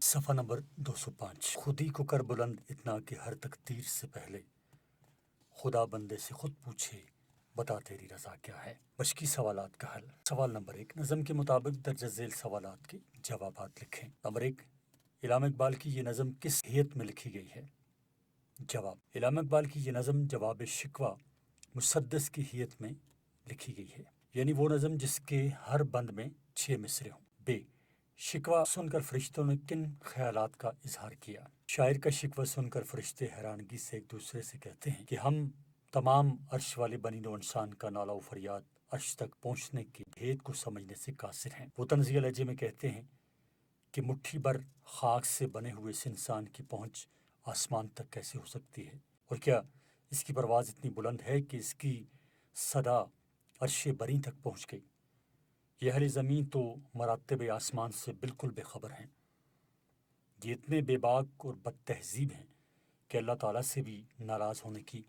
صفحہ نمبر 205۔ خودی کو کر بلند اتنا کہ ہر تقدیر سے پہلے خدا بندے سے خود پوچھے بتا تیری رضا کیا ہے۔ مشقی سوالات کا حل۔ سوال نمبر 1، نظم کے مطابق درج ذیل سوالات کے جوابات لکھیں۔ نمبر 1، علامہ اقبال کی یہ نظم کس حیت میں لکھی گئی ہے؟ جواب، علامہ اقبال کی یہ نظم جواب شکوہ مسدس کی حیت میں لکھی گئی ہے، یعنی وہ نظم جس کے ہر بند میں 6 مصرے ہوں۔ ب، شکوہ سن کر فرشتوں نے کن خیالات کا اظہار کیا؟ شاعر کا شکوہ سن کر فرشتے حیرانگی سے ایک دوسرے سے کہتے ہیں کہ ہم تمام عرش والے بنی نوع انسان کا نالہ و فریاد عرش تک پہنچنے کے بھید کو سمجھنے سے قاصر ہیں۔ وہ طنزیہ لہجے میں کہتے ہیں کہ مٹھی بھر خاک سے بنے ہوئے اس انسان کی پہنچ آسمان تک کیسے ہو سکتی ہے، اور کیا اس کی پرواز اتنی بلند ہے کہ اس کی صدا عرش بری تک پہنچ گئی؟ یہ اہل زمین تو مراتب آسمان سے بالکل بے خبر ہیں، یہ اتنے بے باک اور بد تہذیب ہیں کہ اللہ تعالیٰ سے بھی ناراض ہونے کی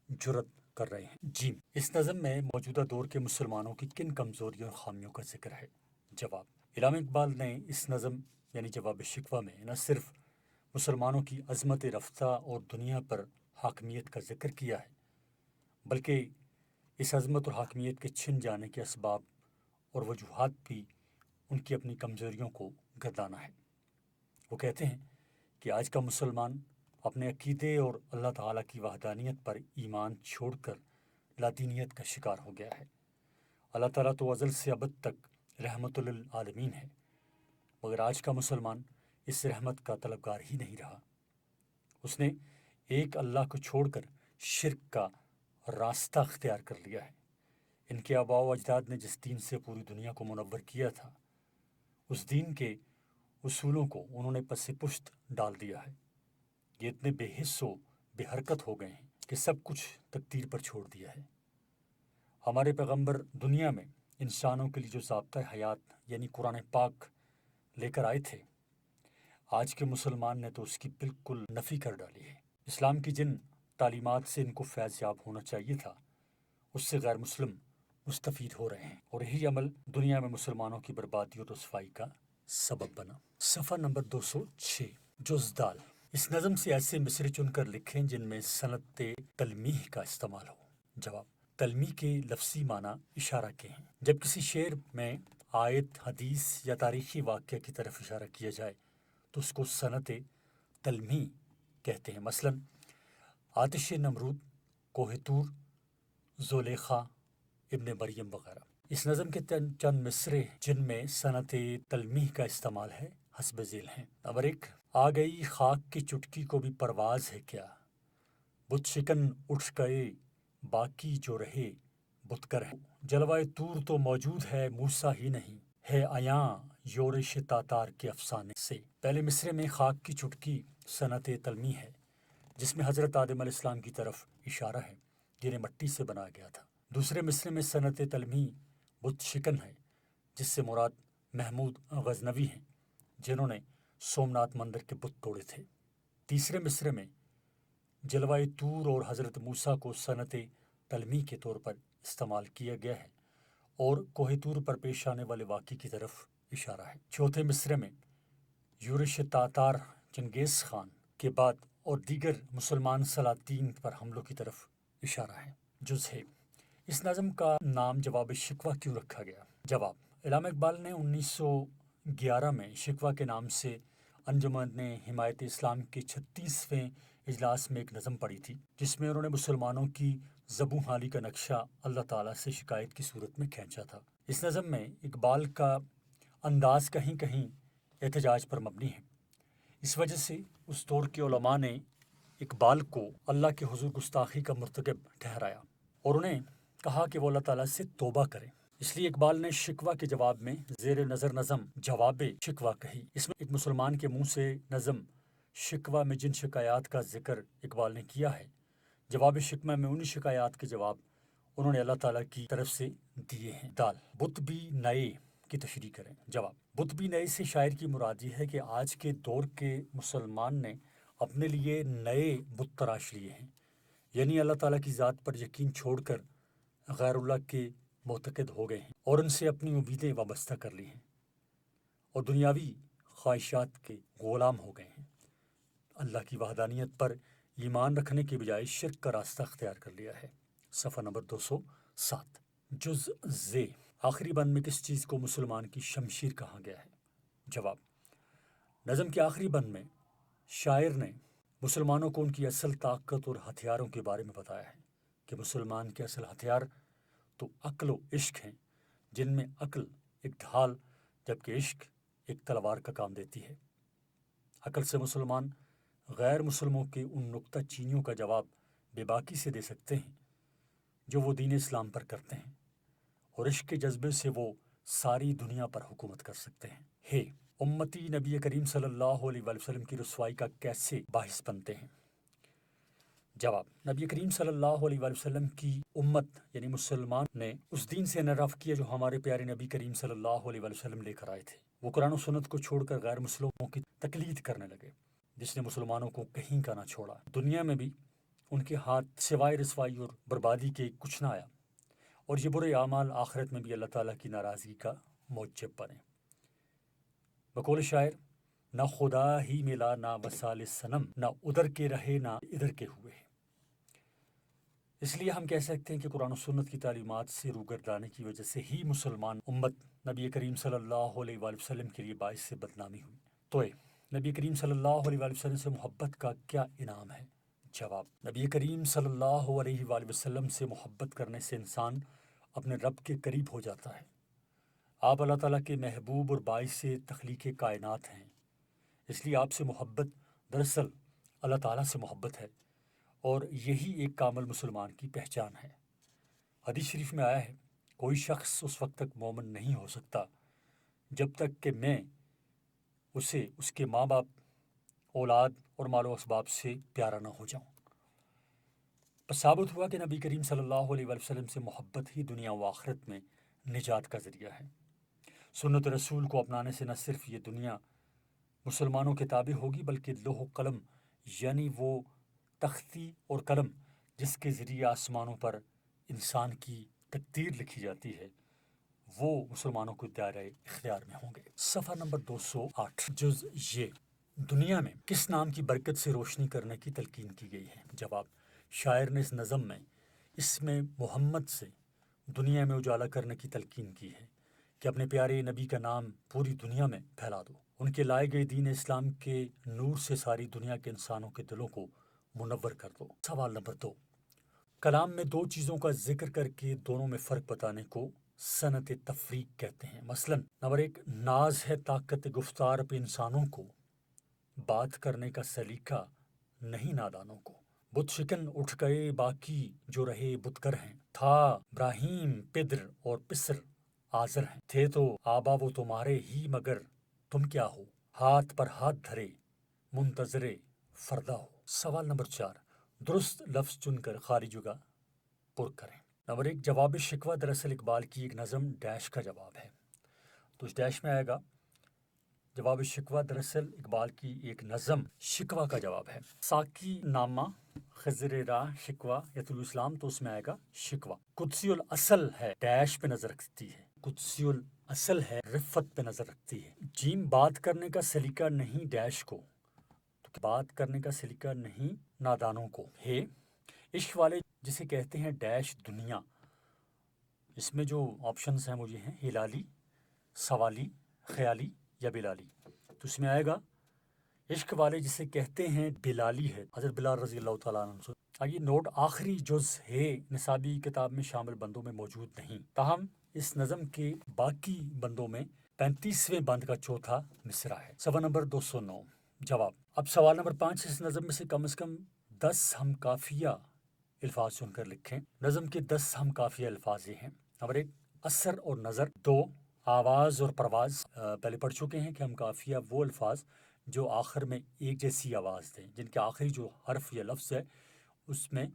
جرت کر رہے ہیں۔ جیم، اس نظم میں موجودہ دور کے مسلمانوں کی کن کمزوریوں اور خامیوں کا ذکر ہے؟ جواب، علامہ اقبال نے اس نظم یعنی جواب شکوہ میں نہ صرف مسلمانوں کی عظمت رفتہ اور دنیا پر حاکمیت کا ذکر کیا ہے، بلکہ اس عظمت اور حاکمیت کے چھن جانے کے اسباب اور وجوہات بھی ان کی اپنی کمزوریوں کو گردانا ہے۔ وہ کہتے ہیں کہ آج کا مسلمان اپنے عقیدے اور اللہ تعالیٰ کی وحدانیت پر ایمان چھوڑ کر لادینیت کا شکار ہو گیا ہے۔ اللہ تعالیٰ تو ازل سے ابد تک رحمت للعالمین ہے، مگر آج کا مسلمان اس رحمت کا طلبگار ہی نہیں رہا۔ اس نے ایک اللہ کو چھوڑ کر شرک کا راستہ اختیار کر لیا ہے۔ ان کے آباء و اجداد نے جس دین سے پوری دنیا کو منور کیا تھا، اس دین کے اصولوں کو انہوں نے پس پشت ڈال دیا ہے۔ یہ اتنے بے حس و بے حرکت ہو گئے ہیں کہ سب کچھ تقدیر پر چھوڑ دیا ہے۔ ہمارے پیغمبر دنیا میں انسانوں کے لیے جو ضابطۂ حیات یعنی قرآن پاک لے کر آئے تھے، آج کے مسلمان نے تو اس کی بالکل نفی کر ڈالی ہے۔ اسلام کی جن تعلیمات سے ان کو فیض یاب ہونا چاہیے تھا، اس سے غیر مسلم مستفید ہو رہے ہیں، اور یہی عمل دنیا میں مسلمانوں کی بربادی اور رسوائی کا سبب بنا۔ صفحہ نمبر 206، جز دال، اس نظم سے ایسے مصرے چن کر لکھیں جن میں صنعت تلمیح کا استعمال ہو۔ جواب، تلمیح کے لفظی معنی اشارہ کے ہیں۔ جب کسی شعر میں آیت، حدیث یا تاریخی واقعہ کی طرف اشارہ کیا جائے تو اس کو صنعت تلمیح کہتے ہیں۔ مثلاً آتش نمرود، کوہ طور، زلیخا، ابن مریم وغیرہ۔ اس نظم کے چند مصرے جن میں صنعت تلمیح کا استعمال ہے حسب ذیل ہیں۔ نمبر 1، آ گئی خاک کی چٹکی کو بھی پرواز ہے کیا، بت شکن اٹھ گئے باقی جو رہے بت کر ہے، جلوہ طور تو موجود ہے موسیٰ ہی نہیں، ہے عیاں یورش تاتار کے افسانے سے۔ پہلے مصرے میں خاک کی چٹکی صنعت تلمیح ہے، جس میں حضرت آدم علیہ السلام کی طرف اشارہ ہے جنہیں مٹی سے بنایا گیا تھا۔ دوسرے مصرے میں صنعت تلمیح بت شکن ہے، جس سے مراد محمود غزنوی ہیں جنہوں نے سومناتھ مندر کے بت توڑے تھے۔ تیسرے مصرے میں جلوہ طور اور حضرت موسیٰ کو صنعت تلمیح کے طور پر استعمال کیا گیا ہے اور کوہ طور پر پیش آنے والے واقعے کی طرف اشارہ ہے۔ چوتھے مصرے میں یورش تاتار چنگیز خان کے بعد اور دیگر مسلمان سلاطین پر حملوں کی طرف اشارہ ہے۔ جز ہے، اس نظم کا نام جواب شکوہ کیوں رکھا گیا؟ جواب، علامہ اقبال نے 1911 میں شکوہ کے نام سے انجمن حمایت اسلام کے 36ویں اجلاس میں ایک نظم پڑھی تھی، جس میں انہوں نے مسلمانوں کی زبوں حالی کا نقشہ اللہ تعالیٰ سے شکایت کی صورت میں کھینچا تھا۔ اس نظم میں اقبال کا انداز کہیں کہیں احتجاج پر مبنی ہے۔ اس وجہ سے اس دور کے علماء نے اقبال کو اللہ کے حضور گستاخی کا مرتکب ٹھہرایا اور انہیں کہا کہ وہ اللہ تعالیٰ سے توبہ کریں۔ اس لیے اقبال نے شکوہ کے جواب میں زیر نظر نظم جواب شکوہ کہی۔ اس میں ایک مسلمان کے منہ سے نظم شکوہ میں جن شکایات کا ذکر اقبال نے کیا ہے، جواب شکوہ میں انہی شکایات کے جواب انہوں نے اللہ تعالیٰ کی طرف سے دیے ہیں۔ دال، بت بھی نئے کی تشریح کریں۔ جواب، بت بھی نئے سے شاعر کی مراد یہ ہے کہ آج کے دور کے مسلمان نے اپنے لیے نئے بت تراش لیے ہیں، یعنی اللہ تعالیٰ کی ذات پر یقین چھوڑ کر غیر اللہ کے معتقد ہو گئے ہیں اور ان سے اپنی امیدیں وابستہ کر لی ہیں، اور دنیاوی خواہشات کے غلام ہو گئے ہیں، اللہ کی وحدانیت پر ایمان رکھنے کے بجائے شرک کا راستہ اختیار کر لیا ہے۔ صفحہ نمبر 207۔ جز ز آخری بند میں کس چیز کو مسلمان کی شمشیر کہا گیا ہے؟ جواب: نظم کے آخری بند میں شاعر نے مسلمانوں کو ان کی اصل طاقت اور ہتھیاروں کے بارے میں بتایا ہے کہ مسلمان کے اصل ہتھیار تو عقل و عشق ہیں، جن میں عقل ایک ڈھال جبکہ عشق ایک تلوار کا کام دیتی ہے۔ عقل سے مسلمان غیر مسلموں کے ان نکتہ چینیوں کا جواب بے باکی سے دے سکتے ہیں جو وہ دین اسلام پر کرتے ہیں، اور عشق کے جذبے سے وہ ساری دنیا پر حکومت کر سکتے ہیں۔ ہے امتی نبی کریم صلی اللہ علیہ وآلہ وسلم کی رسوائی کا کیسے باعث بنتے ہیں؟ جواب: نبی کریم صلی اللہ علیہ وآلہ وسلم کی امت یعنی مسلمان نے اس دین سے انحراف کیا جو ہمارے پیارے نبی کریم صلی اللہ علیہ وآلہ وسلم لے کر آئے تھے۔ وہ قرآن و سنت کو چھوڑ کر غیر مسلموں کی تقلید کرنے لگے، جس نے مسلمانوں کو کہیں کا نہ چھوڑا۔ دنیا میں بھی ان کے ہاتھ سوائے رسوائی اور بربادی کے کچھ نہ آیا، اور یہ برے اعمال آخرت میں بھی اللہ تعالیٰ کی ناراضگی کا موجب بنے۔ بقول شاعر: نہ خدا ہی ملا نہ وصال صنم، نہ ادھر کے رہے نہ ادھر کے ہوئے۔ اس لیے ہم کہہ سکتے ہیں کہ قرآن و سنت کی تعلیمات سے روگردانے کی وجہ سے ہی مسلمان امت نبی کریم صلی اللہ علیہ وآلہ وسلم کے لیے باعث سے بدنامی ہوئی۔ تو نبی کریم صلی اللہ علیہ وآلہ وسلم سے محبت کا کیا انعام ہے؟ جواب: نبی کریم صلی اللہ علیہ وآلہ وسلم سے محبت کرنے سے انسان اپنے رب کے قریب ہو جاتا ہے۔ آپ اللہ تعالیٰ کے محبوب اور باعث تخلیق کائنات ہیں، اس لیے آپ سے محبت دراصل اللہ تعالیٰ سے محبت ہے، اور یہی ایک کامل مسلمان کی پہچان ہے۔ حدیث شریف میں آیا ہے، کوئی شخص اس وقت تک مومن نہیں ہو سکتا جب تک کہ میں اسے اس کے ماں باپ، اولاد اور مال و اسباب سے پیارا نہ ہو جاؤں۔ بس ثابت ہوا کہ نبی کریم صلی اللہ علیہ وآلہ وسلم سے محبت ہی دنیا و آخرت میں نجات کا ذریعہ ہے۔ سنت رسول کو اپنانے سے نہ صرف یہ دنیا مسلمانوں کے تابع ہوگی بلکہ لوح و قلم یعنی وہ تختی اور قلم جس کے ذریعے آسمانوں پر انسان کی تقدیر لکھی جاتی ہے، وہ مسلمانوں کو دائرۂ اختیار میں ہوں گے۔ صفحہ نمبر 208۔ جز یہ دنیا میں کس نام کی برکت سے روشنی کرنے کی تلقین کی گئی ہے؟ جواب: شاعر نے اس نظم میں اس میں محمد سے دنیا میں اجالا کرنے کی تلقین کی ہے کہ اپنے پیارے نبی کا نام پوری دنیا میں پھیلا دو، ان کے لائے گئے دین اسلام کے نور سے ساری دنیا کے انسانوں کے دلوں کو منور کر دو۔ سوال نمبر 2۔ کلام میں دو چیزوں کا ذکر کر کے دونوں میں فرق بتانے کو صنعت تفریق کہتے ہیں۔ مثلاً نمبر 1، ناز ہے طاقت گفتار پہ انسانوں کو، بات کرنے کا سلیقہ نہیں نادانوں کو۔ بت شکن اٹھ گئے باقی جو رہے بتگر ہیں، تھا ابراہیم پدر اور پسر آزر ہیں، تھے تو آبا وہ تمہارے ہی مگر تم کیا ہو، ہاتھ پر ہاتھ دھرے منتظر فردا ہو۔ سوال نمبر 4، درست لفظ چن کر خالی جگہ پر کریں۔ نمبر 1، جواب شکوہ دراصل اقبال کی ایک نظم ڈیش کا جواب ہے، تو اس ڈیش میں آئے گا جواب شکوہ دراصل اقبال کی ایک نظم شکوہ کا جواب ہے۔ ساقی نامہ خضر راہ شکوہ یت الاسلام، تو اس میں آئے گا شکوہ۔ قدسی الاصل ہے ڈیش پہ نظر رکھتی ہے، قدسی الاصل ہے رفت پہ نظر رکھتی ہے۔ جیم بات کرنے کا سلیقہ نہیں ڈیش کو، تو بات کرنے کا سلیقہ نہیں نادانوں کو ہے۔ عشق والے جسے کہتے ہیں ڈیش دنیا، اس میں جو آپشنز ہیں وہ یہ ہیں، ہلالی، سوالی، خیالی یا بلالی، تو اس میں آئے گا عشق والے جسے کہتے ہیں بلالی ہے، حضرت بلال رضی اللہ تعالیٰ عنہ سے۔ آگے نوٹ، آخری جز ہے نصابی کتاب میں شامل بندوں میں موجود نہیں، تاہم اس نظم کے باقی بندوں میں 35ویں بند کا چوتھا مصرع ہے۔ صفحہ نمبر 209۔ جواب: اب سوال نمبر 5، اس نظم میں سے کم از کم 10 ہم کافیہ الفاظ چن کر لکھیں۔ نظم کے 10 ہم کافیہ الفاظ یہ ہیں۔ نمبر 1، اثر اور نظر۔ 2، آواز اور پرواز۔ پہلے پڑھ چکے ہیں کہ ہم کافیہ وہ الفاظ جو آخر میں ایک جیسی آواز دیں، جن کے آخری جو حرف یا لفظ ہے اس میں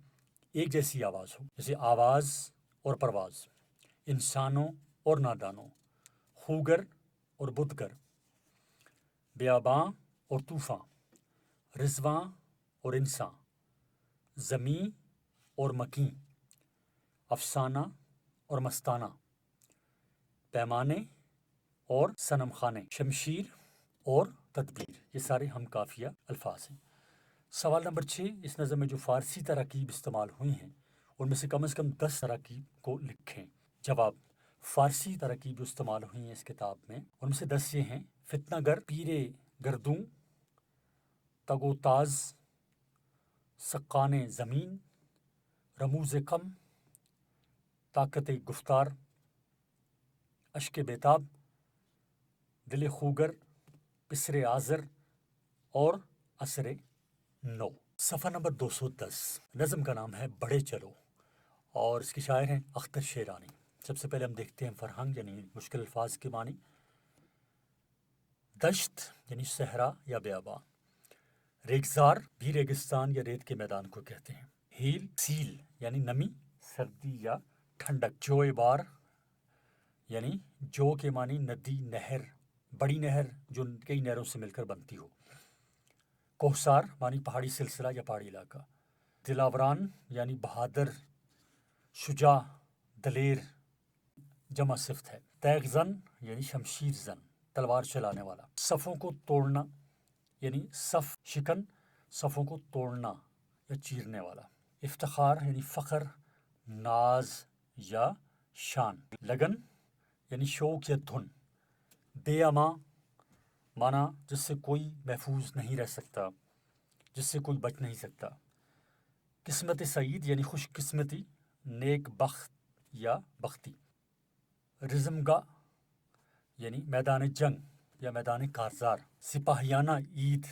ایک جیسی آواز ہو، جیسے آواز اور پرواز، انسانوں اور نادانوں، خوگر اور بدگر، بیاباں اور طوفاں، رضواں اور انساں، زمیں اور مکیں، افسانہ اور مستانہ، پیمانے اور صنم خانے، شمشیر اور تدبیر، یہ سارے ہم کافیہ الفاظ ہیں۔ سوال نمبر 6، اس نظم میں جو فارسی تراکیب استعمال ہوئی ہیں ان میں سے کم 10 تراکیب کو لکھیں۔ جواب، فارسی تراکیب جو استعمال ہوئی ہیں اس کتاب میں ان میں سے 10 یہ ہیں: فتنہ گر، پیرے گردوں، تگ و تاز، سقان زمین، رموز کم، طاقت گفتار، اشک بیتاب، دل خوگر، پسر آزر اور عصر نو۔ صفحہ نمبر 210، نظم کا نام ہے بڑھے چلو اور اس کے شاعر ہیں اختر شیرانی۔ سب سے پہلے ہم دیکھتے ہیں فرہنگ یعنی مشکل الفاظ کے معنی۔ دشت یعنی صحرا یا بیابان، ریگزار بھی ریگستان یا ریت کے میدان کو کہتے ہیں۔ ہیل، سیل یعنی نمی، سردی یا ٹھنڈک۔ جوئے بار یعنی جو کے معنی ندی، نہر، بڑی نہر جو کئی نہروں سے مل کر بنتی ہو۔ کوہسار معنی پہاڑی سلسلہ یا پہاڑی علاقہ۔ دلاوران یعنی بہادر، شجاع، دلیر، جمع صفت ہے۔ تیغ زن یعنی شمشیر زن، تلوار چلانے والا۔ صفوں کو توڑنا یعنی صف شکن، صفوں کو توڑنا یا چیرنے والا۔ افتخار یعنی فخر، ناز یا شان۔ لگن یعنی شوق یا دھن۔ بے اما مانا جس سے کوئی محفوظ نہیں رہ سکتا، جس سے کوئی بچ نہیں سکتا۔ قسمت سعید یعنی خوش قسمتی، نیک بخت یا بختی۔ رزمگاہ یعنی میدان جنگ یا میدان کارزار۔ سپاہیانہ عید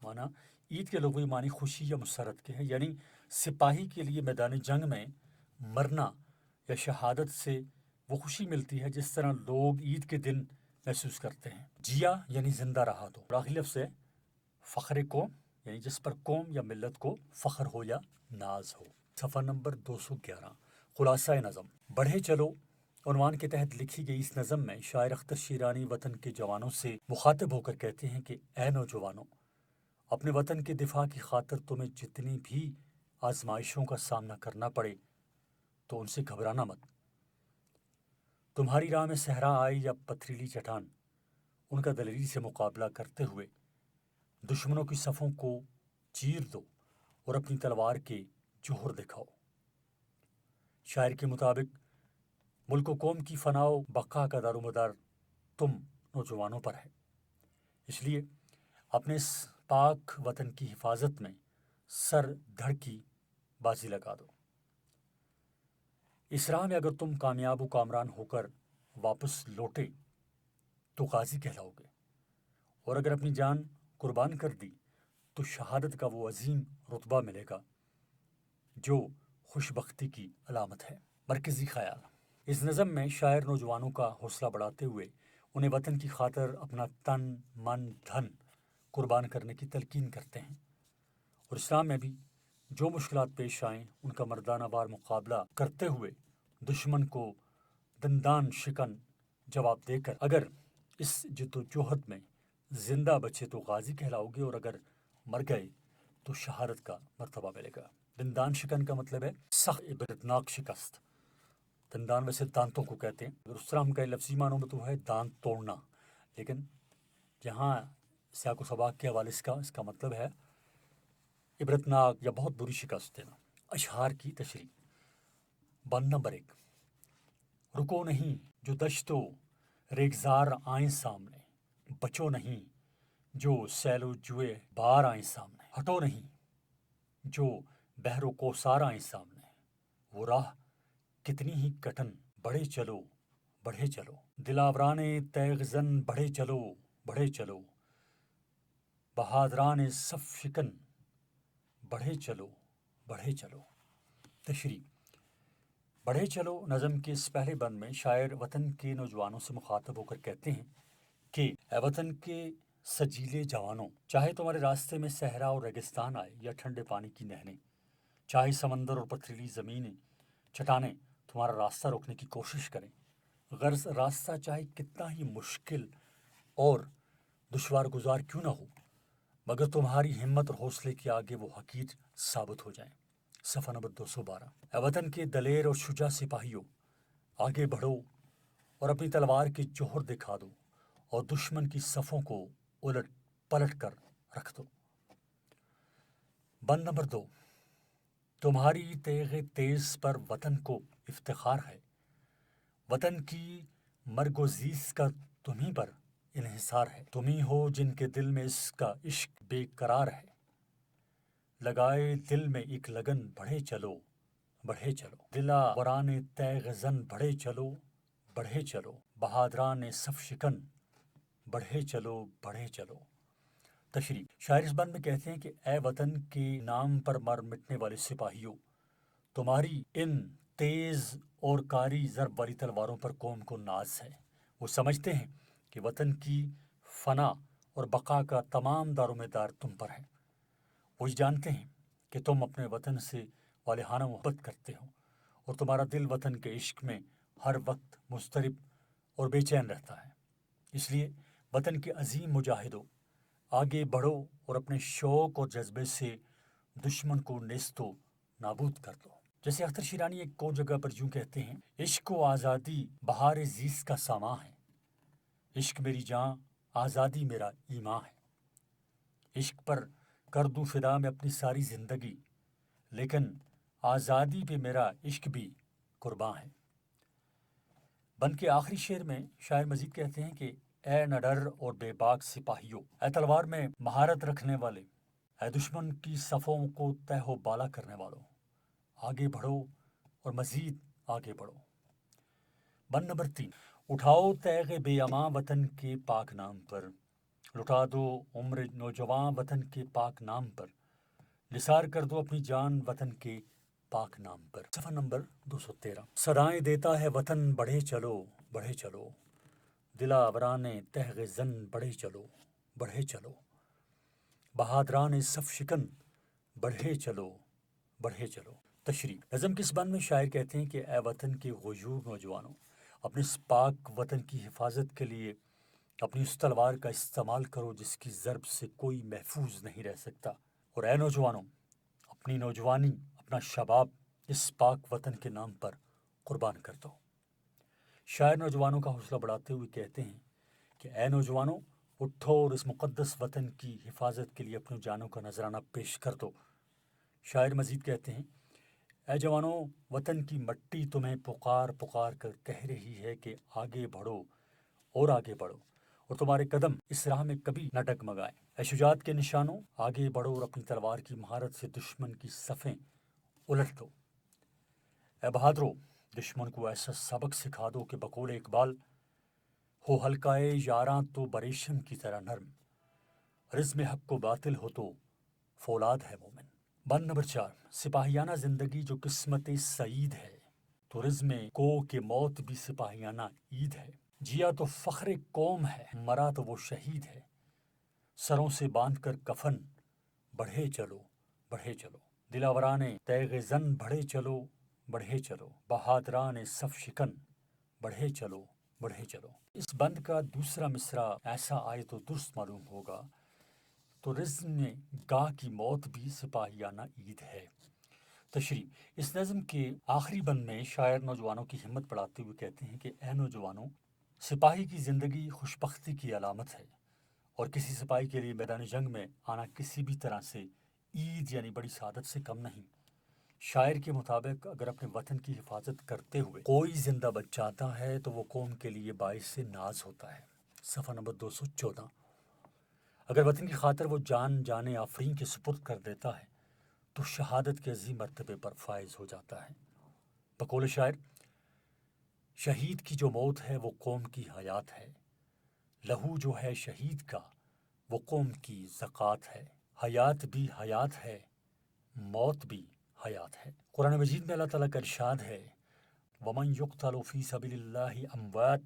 مانا عید کے لغوی معنی خوشی یا مسرت کے ہیں، یعنی سپاہی کے لیے میدان جنگ میں مرنا یا شہادت سے وہ خوشی ملتی ہے جس طرح لوگ عید کے دن محسوس کرتے ہیں۔ جیا یعنی زندہ رہا دو۔ آخری لفظ ہے فخر قوم یعنی جس پر قوم یا ملت کو فخر ہو یا ناز ہو۔ صفحہ نمبر 211، خلاصہ نظم۔ بڑھے چلو عنوان کے تحت لکھی گئی اس نظم میں شاعر اختر شیرانی وطن کے جوانوں سے مخاطب ہو کر کہتے ہیں کہ اے نوجوانوں، اپنے وطن کے دفاع کی خاطر تمہیں جتنی بھی آزمائشوں کا سامنا کرنا پڑے تو ان سے گھبرانا مت۔ تمہاری راہ میں صحرا آئے یا پتھریلی چٹان، ان کا دلیری سے مقابلہ کرتے ہوئے دشمنوں کی صفوں کو چیر دو اور اپنی تلوار کے جوہر دکھاؤ۔ شاعر کے مطابق ملک و قوم کی فنا و بقا کا دار و مدار تم نوجوانوں پر ہے، اس لیے اپنے اس پاک وطن کی حفاظت میں سر دھڑ کی بازی لگا دو۔ اس راہ میں اگر تم کامیاب و کامران ہو کر واپس لوٹے تو غازی کہلاؤ گے، اور اگر اپنی جان قربان کر دی تو شہادت کا وہ عظیم رتبہ ملے گا جو خوش بختی کی علامت ہے۔ مرکزی خیال، اس نظم میں شاعر نوجوانوں کا حوصلہ بڑھاتے ہوئے انہیں وطن کی خاطر اپنا تن، من، دھن قربان کرنے کی تلقین کرتے ہیں، اور اسلام میں بھی جو مشکلات پیش آئیں ان کا مردانہ وار مقابلہ کرتے ہوئے دشمن کو دندان شکن جواب دے کر اگر اس جد و جہد میں زندہ بچے تو غازی کہلاؤ گے، اور اگر مر گئے تو شہادت کا مرتبہ ملے گا۔ دندان شکن کا مطلب ہے سخت عبرتناک شکست۔ دندان ویسے دانتوں کو کہتے ہیں، اگر اس طرح ہم کہیں لفظی معنوں میں تو ہے دانت توڑنا، لیکن یہاں سیاق و سباق کے حوالے سے اس کا مطلب ہے عبرتناک یا بہت بری شکست دینا۔ اشعار کی تشریح۔ بند نمبر 1، رکو نہیں جو دشتو ریگزار آئیں سامنے، بچو نہیں جو سیل و جوئے بار آئیں سامنے، ہٹو نہیں جو بحر و کوثار آئیں سامنے، وہ راہ کتنی ہی کٹن، بڑھے چلو بڑھے چلو، دلاوران تیغ زن بڑھے چلو بڑھے چلو، بہادران صف شکن بڑھے چلو بڑھے چلو۔ تشریح۔ بڑھے چلو نظم کے اس پہلے بند میں شاعر وطن کے نوجوانوں سے مخاطب ہو کر کہتے ہیں کہ اے وطن کے سجیلے جوانوں، چاہے تمہارے راستے میں صحرا اور ریگستان آئے یا ٹھنڈے پانی کی نہریں، چاہے سمندر اور پتھریلی زمینیں، چٹانیں تمہارا راستہ روکنے کی کوشش کریں، غرض راستہ چاہے کتنا ہی مشکل اور دشوار گزار کیوں نہ ہو، مگر تمہاری ہمت اور حوصلے کے آگے وہ حقیر ثابت ہو جائیں۔ صفحہ نمبر 212، اے وطن کے دلیر اور شجاع سپاہیوں، آگے بڑھو اور اپنی تلوار کے جوہر دکھا دو اور دشمن کی صفوں کو الٹ پلٹ کر رکھ دو۔ بند نمبر 2، تمہاری تیغ تیز پر وطن کو افتخار ہے، وطن کی مرگ و زیست کا تمہیں پر انحصار ہے، تمہیں ہو جن کے دل میں اس کا عشق بے قرار ہے، لگائے دل میں ایک لگن بڑھے چلو بڑھے چلو، دلا وران تیغ زن بڑھے چلو بڑھے چلو، بہادران صف شکن بڑھے چلو بڑھے چلو۔ تشریح: شاعر اس بند میں کہتے ہیں کہ اے وطن کے نام پر مر مٹنے والے سپاہیوں، تمہاری ان تیز اور کاری ضرب والی تلواروں پر قوم کو ناز ہے۔ وہ سمجھتے ہیں کہ وطن کی فنا اور بقا کا تمام دار و مدار تم پر ہے۔ وہ جانتے ہیں کہ تم اپنے وطن سے والہانہ محبت کرتے ہو اور تمہارا دل وطن کے عشق میں ہر وقت مضطرب اور بے چین رہتا ہے۔ اس لیے وطن کے عظیم مجاہدوں، آگے بڑھو اور اپنے شوق اور جذبے سے دشمن کو نیست و نابود کر دو۔ جیسے اختر شیرانی ایک اور جگہ پر یوں کہتے ہیں، عشق و آزادی بہار زیست کا ساماں ہے، عشق میری جاں آزادی میرا ایماں ہے، عشق پر کر دوں فدا میں اپنی ساری زندگی، لیکن آزادی پہ میرا عشق بھی قرباں ہے۔ بند کے آخری شعر میں شاعر مزید کہتے ہیں کہ اے نڈر اور بے باک سپاہیوں، اے تلوار میں مہارت رکھنے والے، اے دشمن کی صفوں کو تہ و بالا کرنے والوں، آگے بڑھو اور مزید آگے بڑھو۔ بند نمبر 3، اٹھاؤ تیغ بے اماں وطن کے پاک نام پر، لٹا دو عمر نوجواں وطن کے پاک نام پر، نثار کر دو اپنی جان وطن کے پاک نام پر۔ صفحہ نمبر 213۔ صدائیں دیتا ہے وطن بڑھے چلو بڑھے چلو، دلا وران تیغ زن بڑھے چلو بڑھے چلو، بہادران صف شکن بڑھے چلو بڑھے چلو۔ تشریح: نظم کے اس بند میں شاعر کہتے ہیں کہ اے وطن کے غیور نوجوانوں، اپنے اس پاک وطن کی حفاظت کے لیے اپنی اس تلوار کا استعمال کرو جس کی ضرب سے کوئی محفوظ نہیں رہ سکتا، اور اے نوجوانوں، اپنی نوجوانی، اپنا شباب اس پاک وطن کے نام پر قربان کر دو۔ شاعر نوجوانوں کا حوصلہ بڑھاتے ہوئے کہتے ہیں کہ اے نوجوانوں، اٹھو اور اس مقدس وطن کی حفاظت کے لیے اپنی جانوں کا نذرانہ پیش کر دو۔ شاعر مزید کہتے ہیں، اے جوانوں، وطن کی مٹی تمہیں پکار پکار کر کہہ رہی ہے کہ آگے بڑھو اور آگے بڑھو، اور تمہارے قدم اس راہ میں کبھی نہ ڈگمگائیں۔ اے شجاعت کے نشانوں، آگے بڑھو اور اپنی تلوار کی مہارت سے دشمن کی صفیں الٹ دو۔ اے بہادرو، دشمن کو ایسا سبق سکھا دو کہ بقول اقبال، ہو حلقائے یاراں تو بریشم کی طرح نرم، رزم حق و باطل ہو تو فولاد ہے مومن۔ بند نمبر 4، سپاہیانہ زندگی جو قسمت سعید ہے، تو رزم کو کہ موت بھی سپاہیانہ عید ہے، جیا تو فخر قوم ہے، مرا تو وہ شہید ہے، سروں سے باندھ کر کفن بڑھے چلو بڑھے چلو، دلاوران تیغ زن بڑھے چلو بڑھے چلو، بہادران صف شکن بڑھے چلو بڑھے چلو۔ اس بند کا دوسرا مصرع ایسا آئے تو درست معلوم ہوگا، تو رزم میں گاہ کی موت بھی سپاہیانہ عید ہے۔ تشریح: اس نظم کے آخری بند میں شاعر نوجوانوں کی ہمت بڑھاتے ہوئے کہتے ہیں کہ اے نوجوانوں، سپاہی کی زندگی خوشبختی کی علامت ہے، اور کسی سپاہی کے لیے میدان جنگ میں آنا کسی بھی طرح سے عید یعنی بڑی سعادت سے کم نہیں۔ شاعر کے مطابق اگر اپنے وطن کی حفاظت کرتے ہوئے کوئی زندہ بچ جاتا ہے تو وہ قوم کے لیے باعث ناز ہوتا ہے۔ صفحہ نمبر 214۔ اگر وطن کی خاطر وہ جان آفرین کے سپرد کر دیتا ہے تو شہادت کے عظیم مرتبے پر فائز ہو جاتا ہے۔ بقول شاعر، شہید کی جو موت ہے وہ قوم کی حیات ہے، لہو جو ہے شہید کا وہ قوم کی زکوٰۃ ہے، حیات بھی حیات ہے، موت بھی حیات ہے۔ قرآن مجید میں اللہ تعالیٰ کا ارشاد ہے، وَمَن يُقْتَلُ فِي سَبِيلِ اللَّهِ أَمْوَاتٌ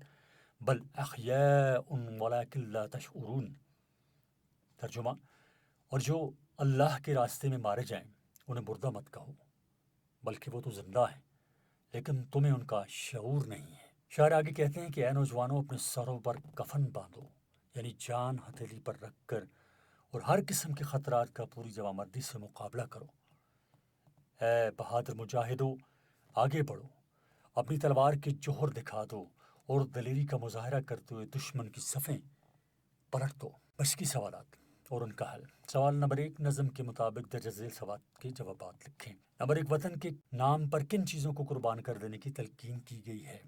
بَلْ أَحْيَاءٌ وَلَٰكِن لَا تَشْعُرُونَ۔ ترجمہ: اور جو اللہ کے راستے میں مارے جائیں انہیں مردہ مت کہو، بلکہ وہ تو زندہ ہیں، لیکن تمہیں ان کا شعور نہیں ہے۔ شاعر آگے کہتے ہیں کہ اے نوجوانوں، اپنے سروں پر کفن باندھو، یعنی جان ہتھیلی پر رکھ کر، اور ہر قسم کے خطرات کا پوری جوانمردی سے مقابلہ کرو۔ اے بہادر مجاہدو، آگے بڑھو، اپنی تلوار کے جوہر دکھا دو اور دلیری کا مظاہرہ کرتے ہوئے دشمن کی صفیں پلٹ دو۔ مشقی سوالات اور ان کا حل۔ سوال نمبر 1، نظم کے مطابق درج ذیل سوال کے جوابات لکھیں۔ نمبر 1، وطن کے نام پر کن چیزوں کو قربان کر دینے کی تلقین کی گئی ہے؟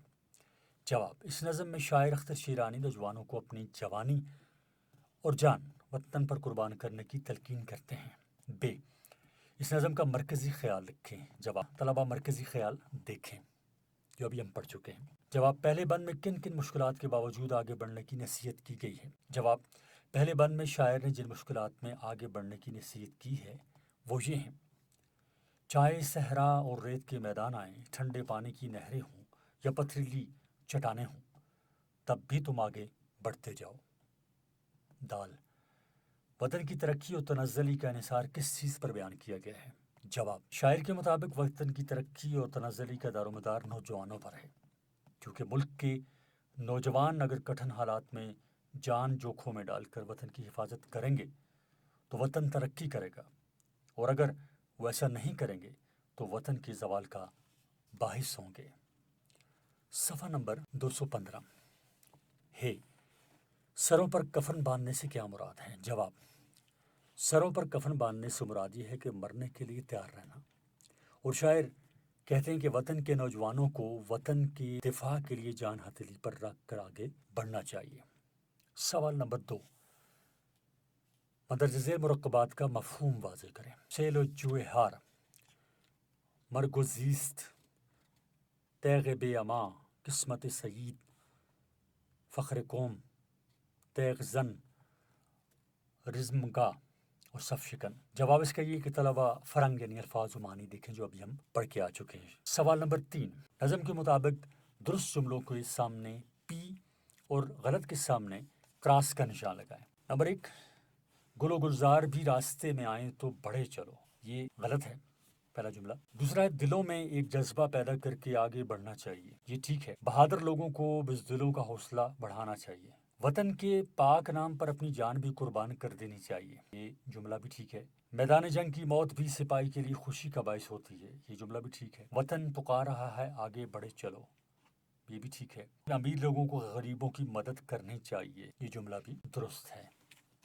جواب، اس نظم میں شاعر اختر شیرانی نوجوانوں کو اپنی جوانی اور جان وطن پر قربان کرنے کی تلقین کرتے ہیں۔ ب، اس نظم کا مرکزی خیال لکھیں۔ جواب، طلبہ مرکزی خیال دیکھیں جو ابھی ہم پڑھ چکے ہیں۔ جواب، پہلے بند میں کن کن مشکلات کے باوجود آگے بڑھنے کی نصیحت کی گئی ہے؟ جواب، پہلے بند میں شاعر نے جن مشکلات میں آگے بڑھنے کی نصیحت کی ہے وہ یہ ہیں: چاہے صحرا اور ریت کے میدان آئیں، ٹھنڈے پانی کی نہریں ہوں یا پتھریلی چٹانیں ہوں، تب بھی تم آگے بڑھتے جاؤ۔ دال، وطن کی ترقی اور تنزلی کا انحصار کس چیز پر بیان کیا گیا ہے؟ جواب، شاعر کے مطابق وطن کی ترقی اور تنزلی کا دار و مدار نوجوانوں پر ہے، کیونکہ ملک کے نوجوان اگر کٹھن حالات میں جان جوکھوں میں ڈال کر وطن کی حفاظت کریں گے تو وطن ترقی کرے گا، اور اگر وہ ایسا نہیں کریں گے تو وطن کے زوال کا باعث ہوں گے۔ صفحہ نمبر 215 ہے، سروں پر کفن باندھنے سے کیا مراد ہے؟ جواب، سروں پر کفن باندھنے سے مراد یہ ہے کہ مرنے کے لیے تیار رہنا، اور شاعر کہتے ہیں کہ وطن کے نوجوانوں کو وطن کی دفاع کے لیے جان ہتھیلی پر رکھ کر آگے بڑھنا چاہیے۔ سوال نمبر 2، مندرجہ ذیل مرکبات کا مفہوم واضح کریں۔ سیل و جوئے ہار، مرگ و زیست، تیغ بے اما، قسمت سعید، فخر قوم، تیغ زن، رزم گاہ اور صف شکن۔ جواب اس کا یہ کہ طلبہ فرنگ یعنی الفاظ و معنی دیکھیں جو ابھی ہم پڑھ کے آ چکے ہیں۔ سوال نمبر 3، نظم کے مطابق درست جملوں کے سامنے پی اور غلط کے سامنے کراس کا نشان لگائیں۔ نمبر 1، گل و گلزار بھی راستے میں آئیں تو بڑھے چلو، یہ غلط ہے پہلا جملہ۔ دوسرا ہے، دلوں میں ایک جذبہ پیدا کر کے آگے بڑھنا چاہیے، یہ ٹھیک ہے۔ بہادر لوگوں کو بزدلوں کا حوصلہ بڑھانا چاہیے۔ وطن کے پاک نام پر اپنی جان بھی قربان کر دینی چاہیے، یہ جملہ بھی ٹھیک ہے۔ میدان جنگ کی موت بھی سپاہی کے لیے خوشی کا باعث ہوتی ہے، یہ جملہ بھی ٹھیک ہے۔ وطن پکار رہا ہے، آگے بڑھے چلو، یہ بھی ٹھیک ہے۔ امیر لوگوں کو غریبوں کی مدد کرنی چاہیے، یہ جملہ بھی درست ہے۔